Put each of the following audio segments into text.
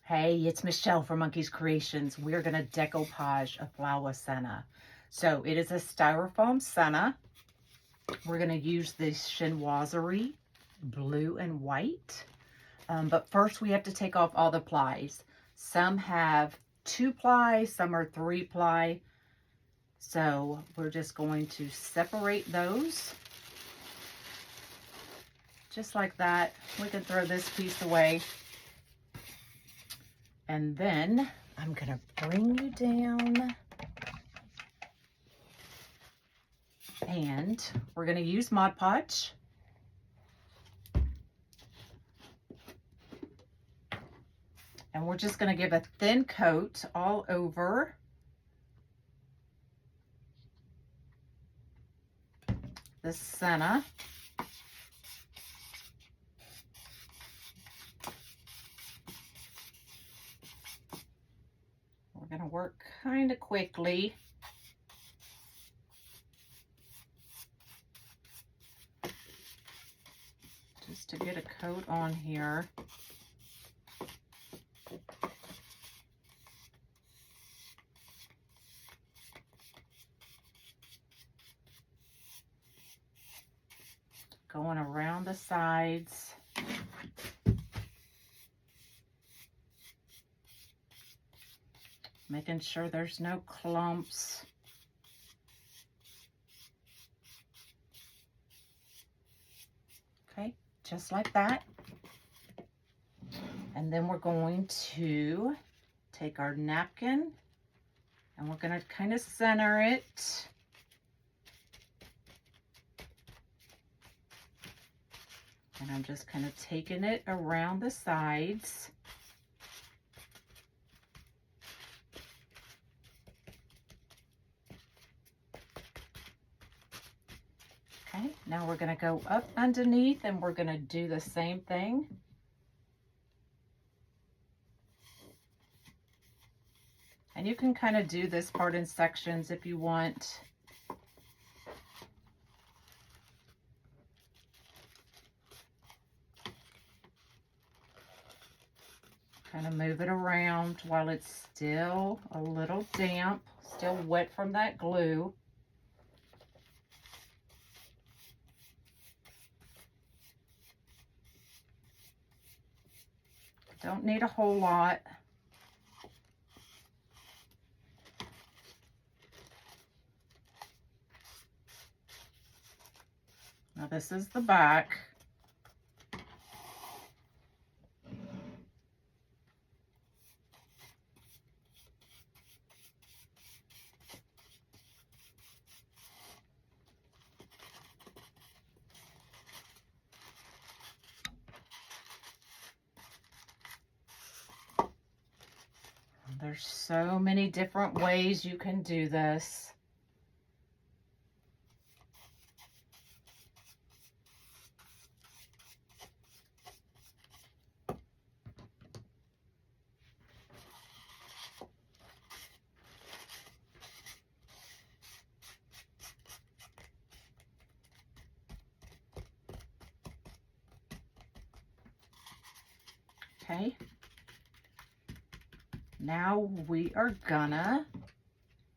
Hey, it's Michelle from Monkey's Creations. We're going to decoupage a flower Senna. So it is a styrofoam Senna. We're going to use the Chinoiserie blue and white. But first we have to take off all the plies. Some have 2 ply, some are 3 ply. So we're just going to separate those. Just like that. We can throw this piece away. And then I'm going to bring you down and we're going to use Mod Podge. And we're just going to give a thin coat all over the Senna. We're going to work kind of quickly. Just to get a coat on here. Going around the sides. Making sure there's no clumps. Okay, just like that. And then we're going to take our napkin and we're going to kind of center it. And I'm just kind of taking it around the sides. Okay, now we're going to go up underneath and we're going to do the same thing. And you can kind of do this part in sections if you want. Kind of move it around while it's still a little damp, still wet from that glue. Don't need a whole lot. Now this is the back. There's so many different ways you can do this. Okay. Now we are gonna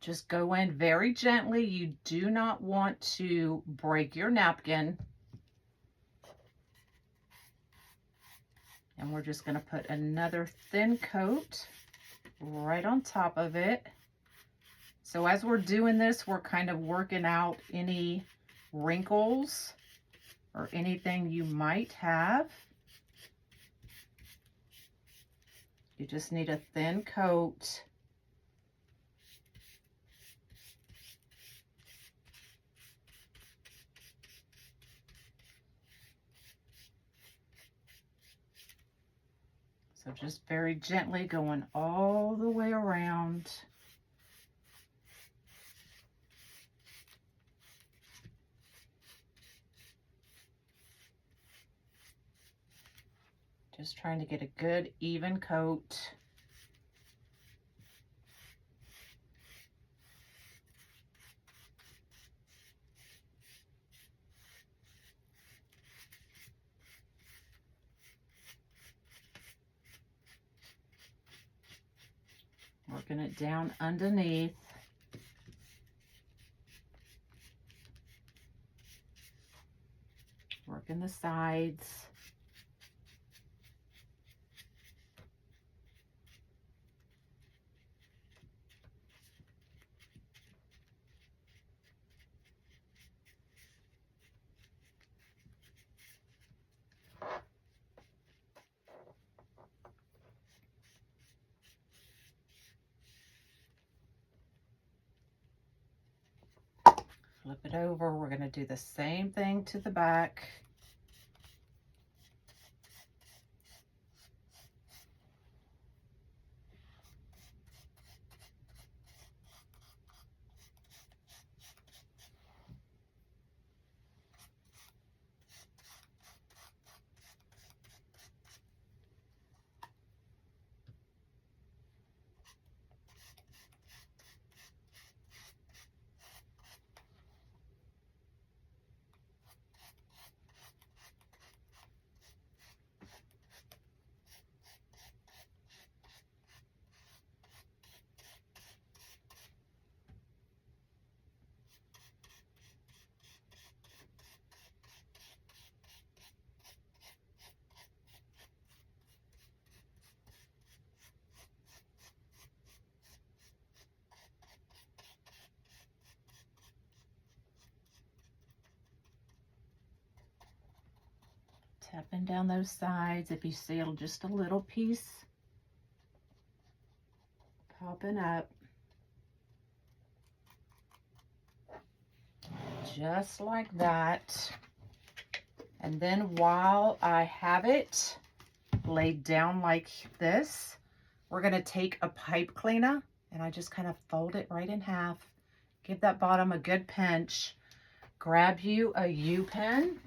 just go in very gently. You do not want to break your napkin. And we're just gonna put another thin coat right on top of it. So as we're doing this, we're kind of working out any wrinkles or anything you might have. You just need a thin coat. So just very gently going all the way around. Just trying to get a good even coat. Working it down underneath. Working the sides. Flip it over. We're going to do the same thing to the back. Tapping down those sides. If you see just a little piece popping up. Just like that. And then while I have it laid down like this, we're going to take a pipe cleaner and I just kind of fold it right in half. Give that bottom a good pinch. Grab you a U-pen.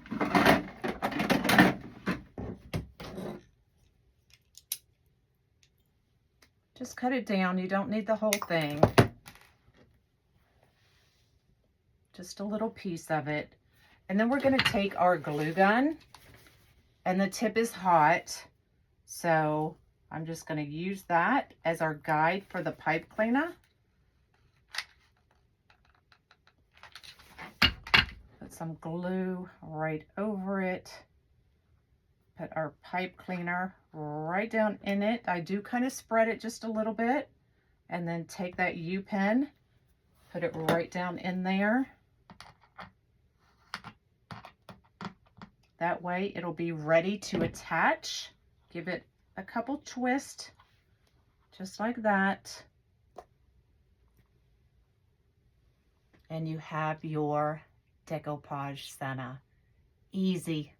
Just cut it down. You don't need the whole thing. Just a little piece of it. And then we're going to take our glue gun, and the tip is hot. So I'm just going to use that as our guide for the pipe cleaner. Put some glue right over it. Put our pipe cleaner right down in it. I do kind of spread it just a little bit, and then take that U-pen, put it right down in there. That way it'll be ready to attach. Give it a couple twists, just like that. And you have your decoupage center. Easy.